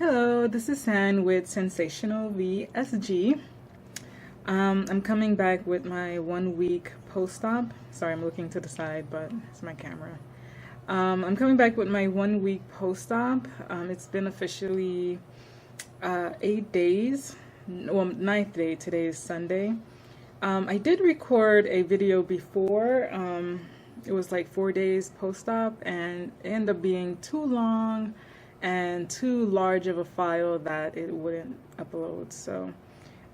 Hello, this is San with Sensational VSG. I'm coming back with my 1 week post-op. Sorry, I'm looking to the side, but it's my camera. I'm coming back with my 1 week post-op. It's been officially 8 days. Well, ninth day. Today is Sunday. I did record a video before. It was like 4 days post-op, and it ended up being too long and too large of a file that it wouldn't upload. So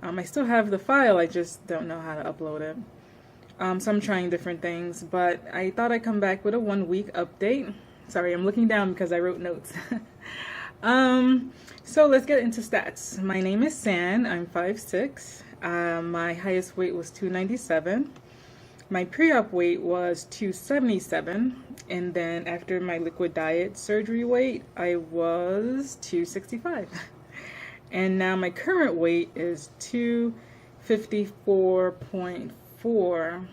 I still have the file, I just don't know how to upload it. So I'm trying different things, but I thought I'd come back with a 1 week update. Sorry, I'm looking down because I wrote notes. So let's get into stats. My name is San. I'm 5'6". My highest weight was 297. My pre-op weight was 277, and then after my liquid diet surgery weight, I was 265. And now my current weight is 254.4,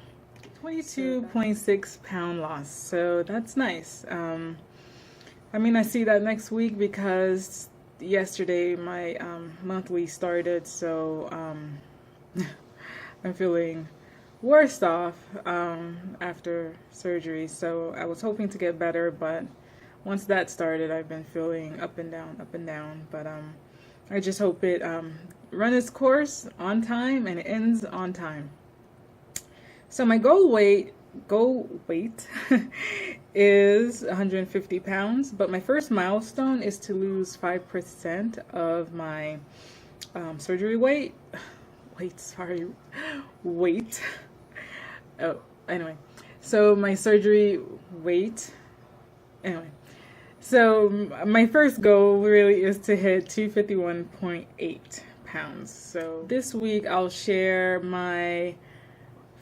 22.6 pound loss. So that's nice. I mean, I see that next week because yesterday my monthly started, so I'm feeling worse off after surgery. So I was hoping to get better, but once that started, I've been feeling up and down. But I just hope it runs its course on time and it ends on time. So my goal weight is 150 pounds, but my first milestone is to lose 5% of my surgery weight. Oh, anyway, so my surgery weight, so my first goal really is to hit 251.8 pounds. So this week I'll share my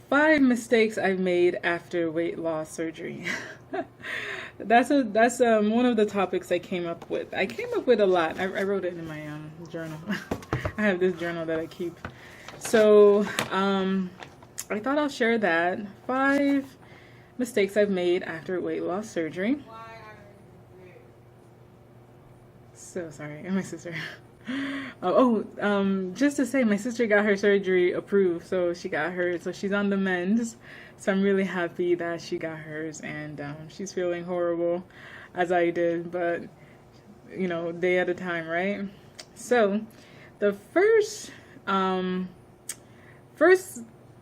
5 mistakes I've made after weight loss surgery. That's one of the topics I came up with. I came up with a lot. I wrote it in my journal. I have this journal that I keep. So I thought I'll share that. 5 mistakes I've made after weight loss surgery. So sorry, and my sister. Just to say, my sister got her surgery approved, so she got hers. So she's on the mend. So I'm really happy that she got hers, and she's feeling horrible, as I did, but you know, day at a time, right? So the first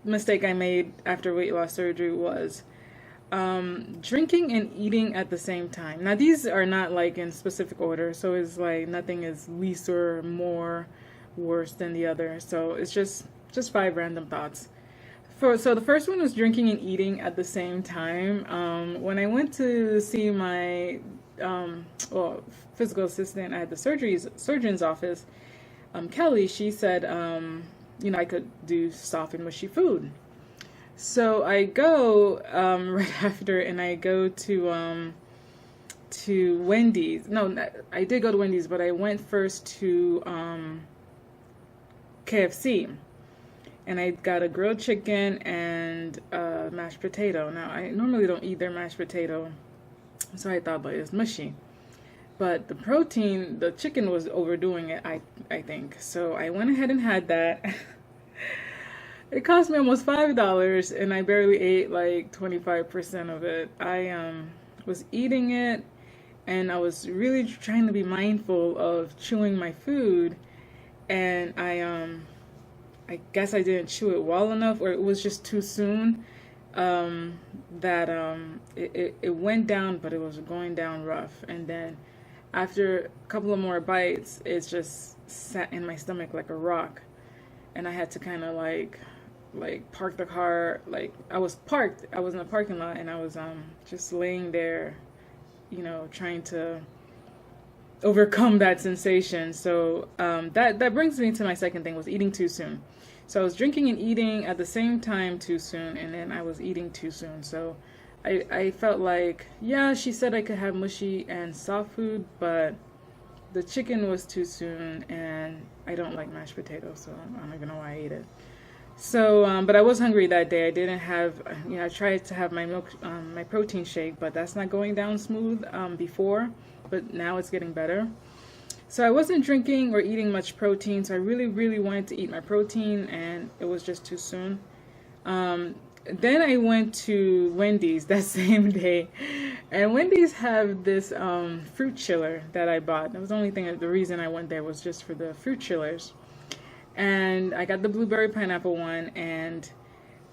mistake I made after weight loss surgery was drinking and eating at the same time. Now these are not like in specific order, so it's like nothing is least or more worse than the other. So it's just 5 random thoughts. So the first one was drinking and eating at the same time. When I went to see my physical assistant at the surgeon's office, Kelly, she said you know, I could do soft and mushy food. So I go right after, and I go to Wendy's. No, I did go to Wendy's, but I went first to KFC, and I got a grilled chicken and mashed potato. Now I normally don't eat their mashed potato, so I thought, but it's mushy. But the protein, the chicken was overdoing it, I think. So I went ahead and had that. It cost me almost $5, and I barely ate like 25% of it. I was eating it, and I was really trying to be mindful of chewing my food, and I guess I didn't chew it well enough, or it was just too soon. That it went down, but it was going down rough, and then after a couple of more bites, it just sat in my stomach like a rock, and I had to kind of like park the car. Like I was parked, I was in a parking lot, and I was just laying there, you know, trying to overcome that sensation. So that brings me to my second thing, was eating too soon. So I was drinking and eating at the same time too soon, and then I was eating too soon. So I felt like, yeah, she said I could have mushy and soft food, but the chicken was too soon, and I don't like mashed potatoes, so I don't even know why I ate it. So, but I was hungry that day. I didn't have, you know, I tried to have my milk, my protein shake, but that's not going down smooth before, but now it's getting better. So I wasn't drinking or eating much protein, so I really wanted to eat my protein, and it was just too soon. Then I went to Wendy's that same day, and Wendy's have this fruit chiller that I bought. That was the only thing. The reason I went there was just for the fruit chillers, and I got the blueberry pineapple one, and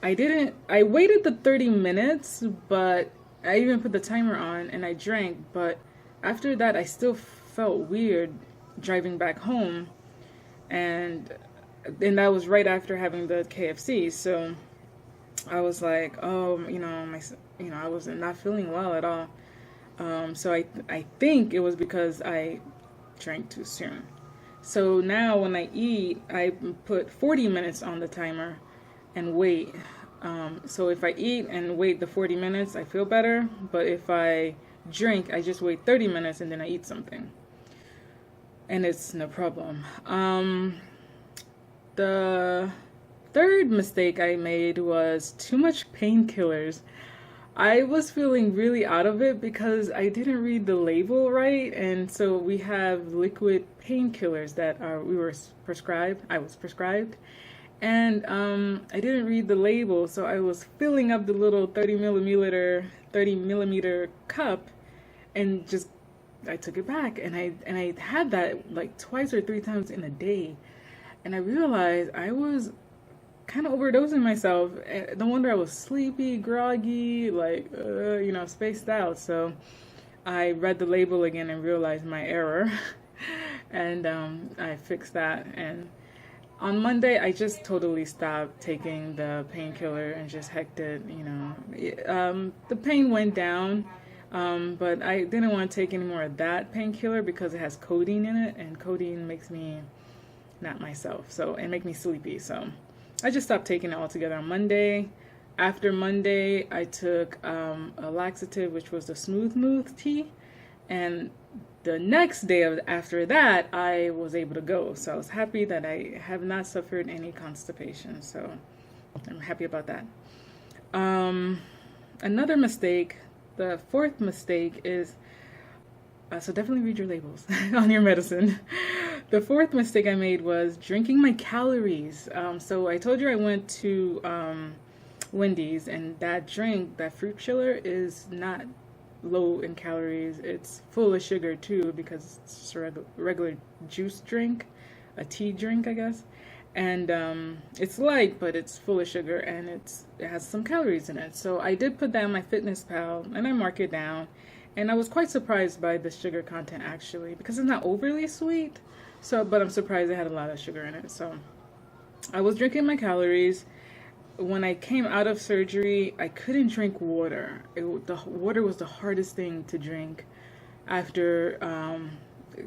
I waited the 30 minutes, but I even put the timer on and I drank, but after that I still felt weird driving back home, and that was right after having the KFC. So I was like, oh, I was not feeling well at all. So I think it was because I drank too soon. So now when I eat, I put 40 minutes on the timer and wait. So if I eat and wait the 40 minutes, I feel better. But if I drink, I just wait 30 minutes and then I eat something. And it's no problem. The third mistake I made was too much painkillers. I was feeling really out of it because I didn't read the label right, and so we have liquid painkillers that I was prescribed, and I didn't read the label, so I was filling up the little 30 millimeter cup, and just I took it back, and I had that like twice or three times in a day, and I realized I was kind of overdosing myself. No wonder I was sleepy, groggy, like spaced out. So I read the label again and realized my error, and I fixed that. And on Monday, I just totally stopped taking the painkiller and just hecked it. The pain went down, but I didn't want to take any more of that painkiller because it has codeine in it, and codeine makes me not myself. So it makes me sleepy. So I just stopped taking it altogether on Monday. After Monday, I took a laxative, which was the Smooth tea, and the next day after that, I was able to go. So I was happy that I have not suffered any constipation. So I'm happy about that. Another mistake, the fourth mistake is, so definitely read your labels on your medicine. The fourth mistake I made was drinking my calories. So I told you I went to Wendy's, and that drink, that fruit chiller, is not low in calories. It's full of sugar too, because it's just a regular juice drink, a tea drink, I guess. And it's light, but it's full of sugar, and it has some calories in it. So I did put that on my FitnessPal, and I marked it down. And I was quite surprised by the sugar content, actually, because it's not overly sweet. But I'm surprised it had a lot of sugar in it. So I was drinking my calories. When I came out of surgery, I couldn't drink water. The water was the hardest thing to drink. After,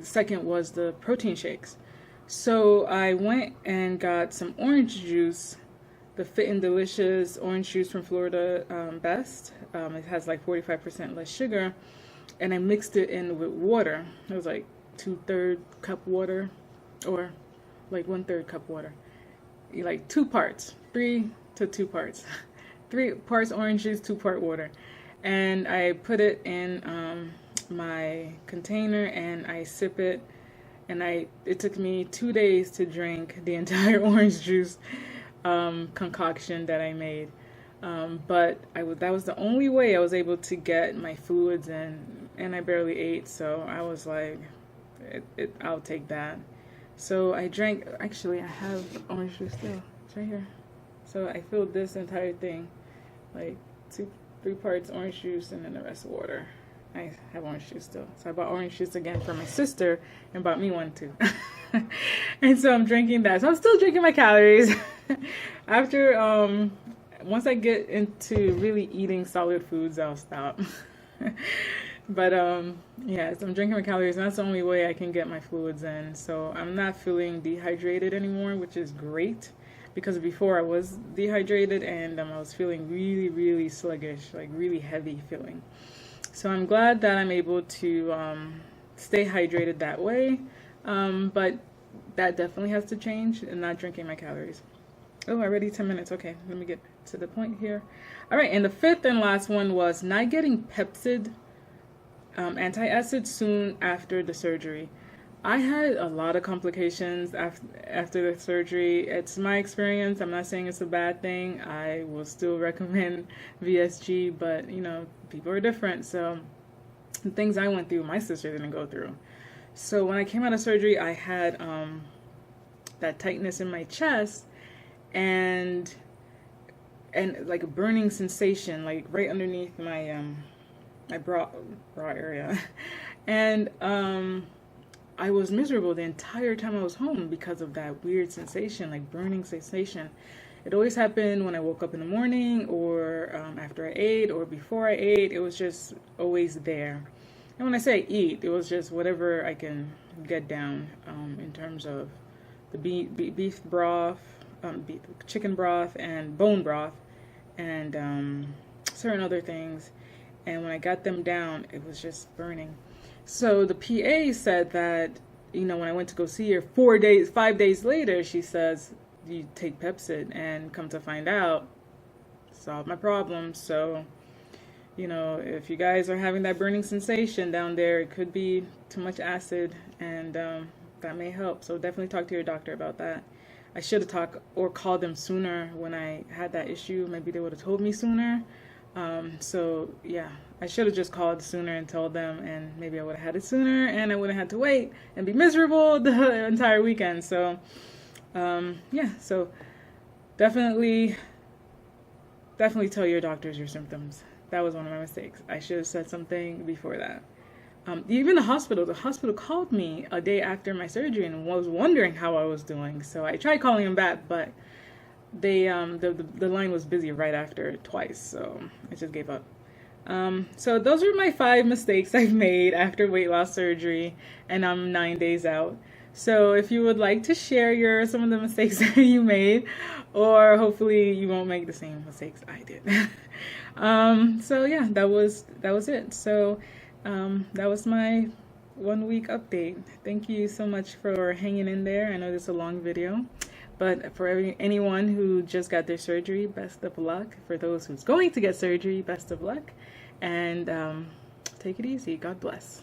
second was the protein shakes. So I went and got some orange juice, the Fit and Delicious orange juice from Florida Best. It has like 45% less sugar. And I mixed it in with water. It was like 2/3 cup water, or like 1/3 cup water, like 2 parts, 3 to 2 parts, 3 parts orange juice, 2 part water, and I put it in my container and I sip it, and it took me 2 days to drink the entire orange juice concoction that I made. But that was the only way I was able to get my fluids in, and I barely ate, so I was like, I'll take that. So I drank, actually I have orange juice still, it's right here. So I filled this entire thing, like 3 parts orange juice and then the rest water. I have orange juice still. So I bought orange juice again for my sister and bought me one too. And so I'm drinking that. So I'm still drinking my calories. After, once I get into really eating solid foods, I'll stop. But yeah, so I'm drinking my calories, and that's the only way I can get my fluids in. So I'm not feeling dehydrated anymore, which is great, because before I was dehydrated, and I was feeling really sluggish, like really heavy feeling. So I'm glad that I'm able to stay hydrated that way, but that definitely has to change, and not drinking my calories. Oh, already 10 minutes. Okay, let me get to the point here. All right, and the fifth and last one was not getting Pepcid antacid soon after the surgery. I had a lot of complications after the surgery. It's my experience. I'm not saying it's a bad thing. I will still recommend VSG, but you know, people are different. So the things I went through, my sister didn't go through. So when I came out of surgery, I had that tightness in my chest and like a burning sensation, like right underneath my my bra area, and I was miserable the entire time I was home because of that weird sensation, like burning sensation. It always happened when I woke up in the morning or after I ate or before I ate. It was just always there. And when I say eat, it was just whatever I can get down in terms of the beef broth, chicken broth, and bone broth, and certain other things. And when I got them down, it was just burning. So the PA said that, you know, when I went to go see her 5 days later, she says, you take Pepsid, and come to find out, solve my problem. So, you know, if you guys are having that burning sensation down there, it could be too much acid, and that may help. So definitely talk to your doctor about that. I should have talked or called them sooner when I had that issue. Maybe they would have told me sooner. So yeah, I should have just called sooner and told them, and maybe I would have had it sooner, and I wouldn't have had to wait and be miserable the entire weekend. So yeah, so definitely tell your doctors your symptoms. That was one of my mistakes. I should have said something before that. Even the hospital called me a day after my surgery and was wondering how I was doing. So I tried calling them back, but they the line was busy right after twice, so I just gave up. So those are my 5 mistakes I've made after weight loss surgery, and I'm 9 days out. So if you would like to share some of the mistakes that you made, or hopefully you won't make the same mistakes I did. So yeah, that was it. So that was my 1 week update. Thank you so much for hanging in there. I know this is a long video, but for anyone who just got their surgery, best of luck. For those who's going to get surgery, best of luck. And take it easy. God bless.